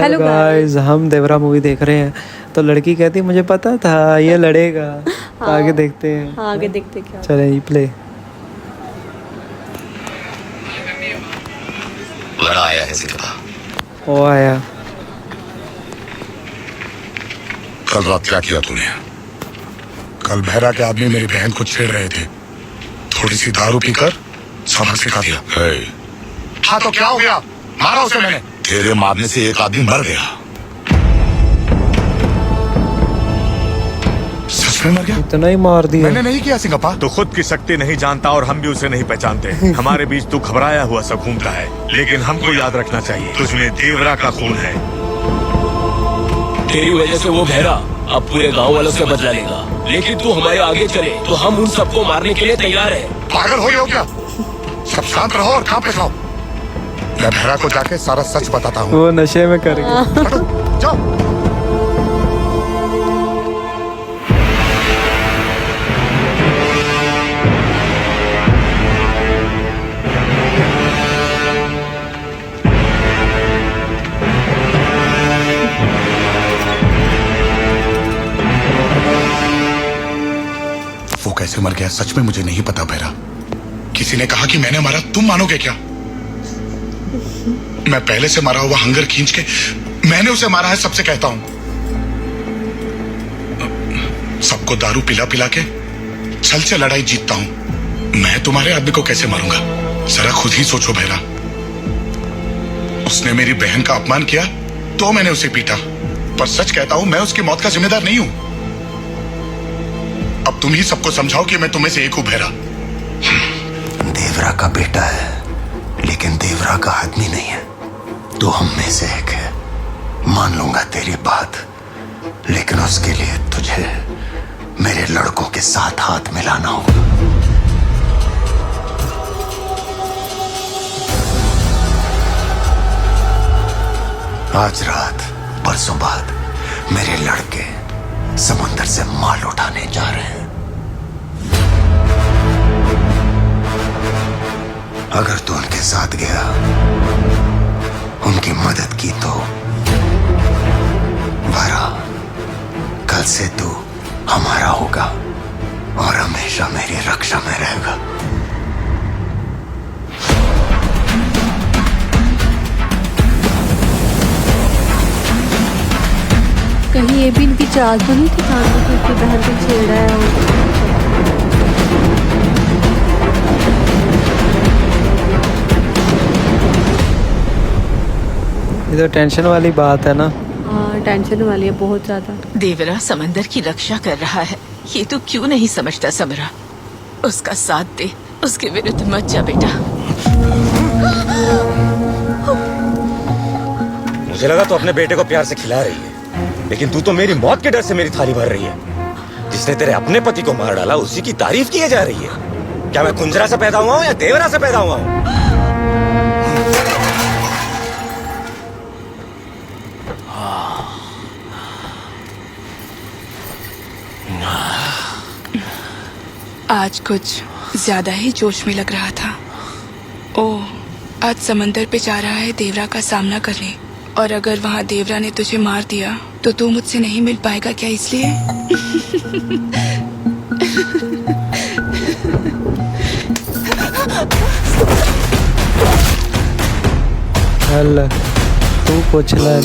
Hello guys, हम देवरा movie देख रहे हैं। तो लड़की कहती मुझे पता था ये लड़ेगा। तो आगे देखते हैं। हाँ, आगे देखते क्या। चले ये प्ले। लड़ा आया है जिंदा। वो आया। कल रात क्या किया तूने? कल बहरा के आदमी मेरी बहन को छेड़ रहे थे। थोड़ी सी दारू पीकर सबक सिखा दिया। हाँ तो क्या हो गया? मारा उसे मैंने। तेरे मारने से एक आदमी मर गया। सच में मर गया? इतना ही मार दिया। मैंने नहीं किया सिंगप्पा। तो खुद की शक्ति नहीं जानता और हम भी उसे नहीं पहचानते। हमारे बीच तू घबराया हुआ सा घूमता है, लेकिन हमको याद रखना चाहिए तुझमें देवरा का खून है। तेरी वजह से वो बहरा अब पूरे गांव वालों से बदला लेगा, लेकिन तू हमारे आगे चले तो हम उन सबको मारने के लिए तैयार हैं। पागल हो गए हो क्या? सब शांत रहो और काम पे जाओ। मैं बहरा को जाके सारा सच बताता हूँ। वो नशे में कर गया। हटो, जाओ। वो कैसे मर गया सच में मुझे नहीं पता बहरा। किसी ने कहा कि मैंने मारा, तुम मानोगे क्या? मैं पहले से मारा हुआ हंगर खींच के मैंने उसे मारा है, सबसे कहता हूं। सबको दारू पिला पिला के छल से लड़ाई जीतता हूं। मैं तुम्हारे आदमी को कैसे मारूंगा? जरा खुद ही सोचो बहरा। उसने मेरी बहन का अपमान किया तो मैंने उसे पीटा, पर सच कहता हूं मैं उसकी मौत का जिम्मेदार नहीं हूं। अब तुम ही सबको समझाओ कि मैं तुम्हें से एक हूं बहरा। देवरा का बेटा है, लेकिन देवरा का आदमी नहीं है। तो हम में से एक है। मान लूंगा तेरी बात, लेकिन उसके लिए तुझे मेरे लड़कों के साथ हाथ मिलाना होगा। आज रात परसों बाद मेरे लड़के समुद्र से माल उठाने जा रहे हैं। अगर तू उनके साथ गया, उनकी मदद की तो वरा कल से तू हमारा होगा और हमेशा मेरी रक्षा में रहेगा। कहीं ये भी इनकी चाल तो नहीं थी खाने की उसकी बहन को छेड़ा है। ये तो टेंशन वाली बात है ना। हाँ, टेंशन वाली है बहुत ज्यादा। देवरा समंदर की रक्षा कर रहा है, ये तो क्यों नहीं समझता समरा। उसका साथ दे, उसके विरुद्ध मत जा बेटा। मुझे लगा तो अपने बेटे को प्यार से खिला रही है, लेकिन तू तो मेरी मौत के डर से मेरी थाली भर रही है। जिसने तेरे अपने पति को मार डाला उसी की तारीफ किए जा रही है। क्या मैं कुंजरा से पैदा हुआ हूँ या देवरा से पैदा हुआ हूँ? आज कुछ ज्यादा ही जोश में लग रहा था। ओह, आज समंदर पे जा रहा है देवरा का सामना करने, और अगर वहाँ देवरा ने तुझे मार दिया तो तू मुझसे नहीं मिल पाएगा क्या? इसलिए अल्लाह, तू पूछ ले।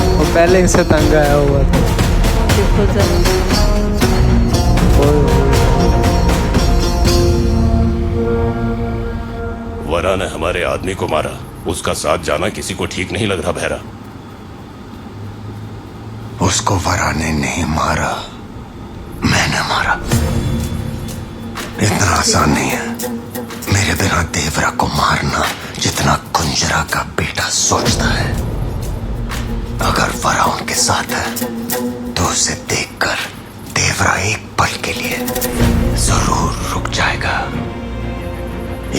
वो पहले इनसे तंग आया हुआ था। देखो जरा। वरा ने हमारे आदमी को मारा, उसका साथ जाना किसी को ठीक नहीं लग रहा बहरा। उसको वरा ने नहीं मारा, मैंने मारा। इतना आसान नहीं है मेरे बिना देवरा को मारना जितना कुंजरा का बेटा सोचता है। अगर वरा उनके साथ है तो उसे देखकर देवरा एक पल के लिए जरूर रुक जाएगा।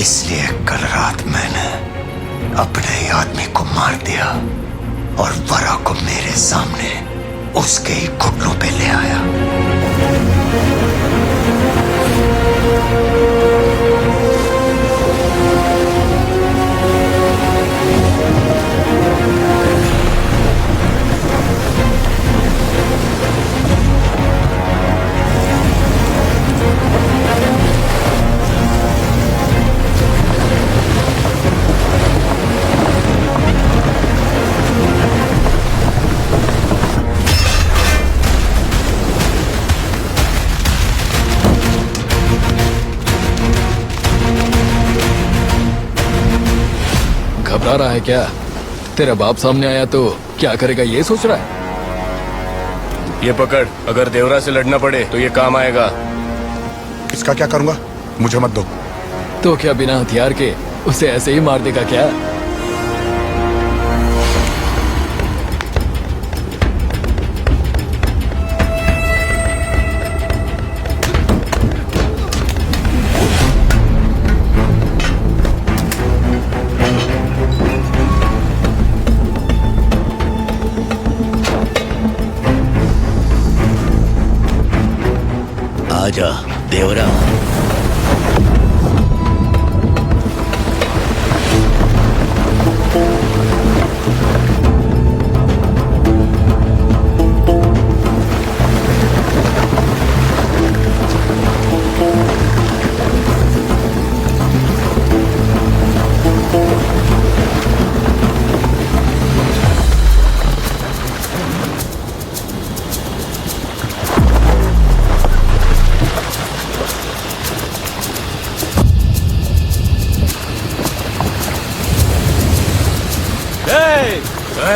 इसलिए कल रात मैंने अपने ही आदमी को मार दिया और वरा को मेरे सामने उसके ही घुटनों पे ले आया। बता रहा है क्या? तेरा बाप सामने आया तो क्या करेगा ये सोच रहा है? ये पकड़, अगर देवरा से लड़ना पड़े तो ये काम आएगा। इसका क्या करूंगा? मुझे मत दो। तो क्या बिना हथियार के उसे ऐसे ही मार देगा क्या? आजा देवरा।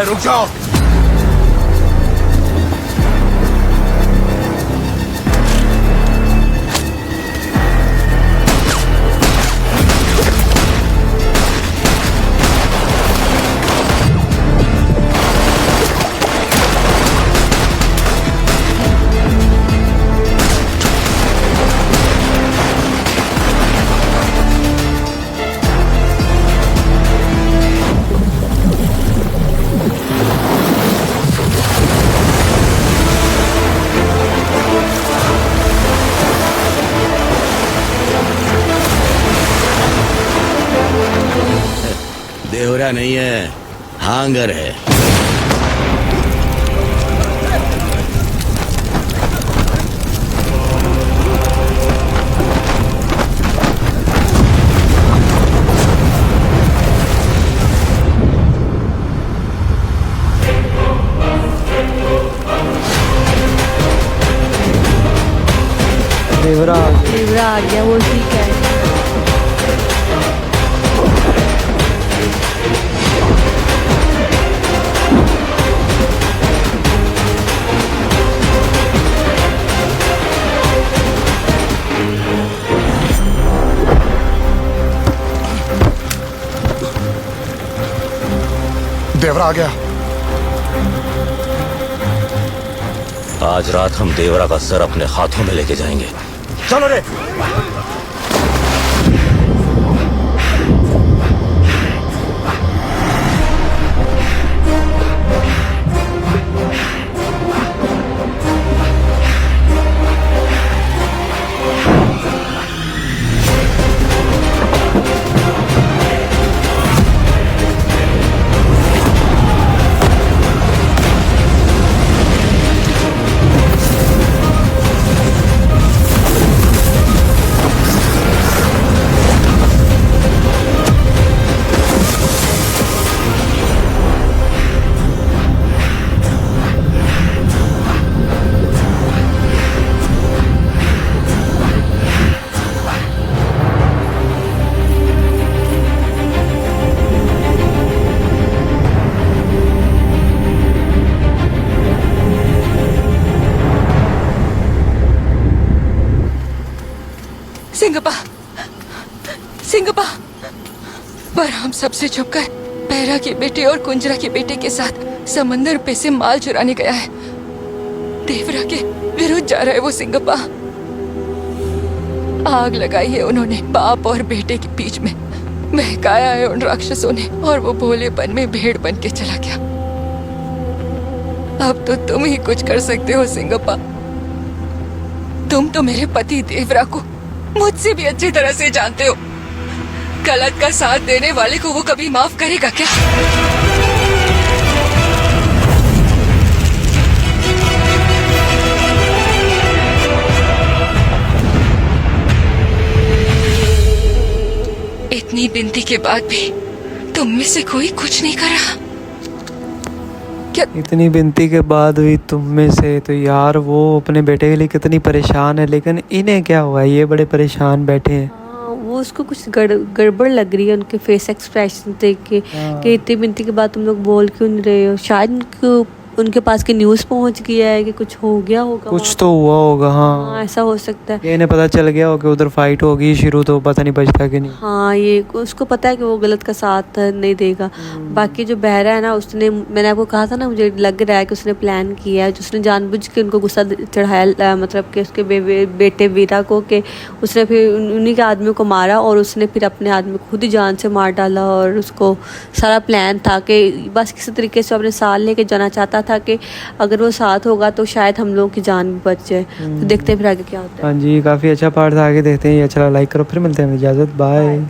रुक जाओ। देवरा नहीं है, हांगर है। देवरा देवरा आ गया, वो ठीक है। देवरा आ गया। आज रात हम देवरा का सर अपने हाथों में लेके जाएंगे। चलो रे। सिंगप्पा, सिंगप्पा, पर हम सबसे छुपकर बहरा के बेटे और कुंजरा के बेटे के साथ समंदर पे से माल चुराने गया है। देवरा के विरुद्ध जा रहा है वो सिंगप्पा। आग लगाई है उन्होंने बाप और बेटे के बीच में, बहकाया है उन राक्षसों ने और वो भोलेपन में भेड़ बन के चला गया। अब तो तुम ही कुछ कर सकते हो सिंगप्पा। तुम तो मेरे पति देवरा को मुझसे भी अच्छी तरह से जानते हो। गलत का साथ देने वाले को वो कभी माफ करेगा क्या? इतनी विनती के बाद भी तुम में से कोई कुछ नहीं कर रहा क्या? इतनी विनती के बाद भी तुम में से, तो यार वो अपने बेटे के लिए कितनी परेशान है, लेकिन इन्हें क्या हुआ? ये बड़े परेशान बैठे हैं। हाँ, वो उसको कुछ गड़बड़ लग रही है उनके फेस एक्सप्रेशन देख के कि इतनी मिनती के बाद तुम लोग बोल क्यों नहीं रहे हो। शायद उनके पास की न्यूज़ पहुंच गया है कि कुछ हो गया होगा, कुछ तो हुआ होगा। हाँ, ऐसा हो सकता है। ये इन्हें पता चल गया होगा उधर फाइट होगी शुरू, तो पता नहीं बचता कि नहीं। हाँ, ये उसको पता है कि वो गलत का साथ नहीं देगा। बाकी जो बहरा है ना, उसने, मैंने आपको कहा था ना, मुझे लग रहा है कि उसने प्लान किया है, उसने जानबूझ के उनको गुस्सा चढ़ाया, मतलब कि उसके बेटे वीरा को, कि उसने फिर उन्हीं के आदमी को मारा और उसने फिर अपने आदमी को खुद ही जान से मार डाला। और उसको सारा प्लान था कि बस किसी तरीके से अपने साथ लेके जाना चाहता था कि अगर वो साथ होगा तो शायद हम लोग की जान भी बच जाए। तो देखते हैं फिर आगे क्या होता है। हाँ जी, काफ़ी अच्छा पार्ट था, आगे देखते हैं। ये अच्छा लाइक करो, फिर मिलते हैं, इजाज़त, बाय।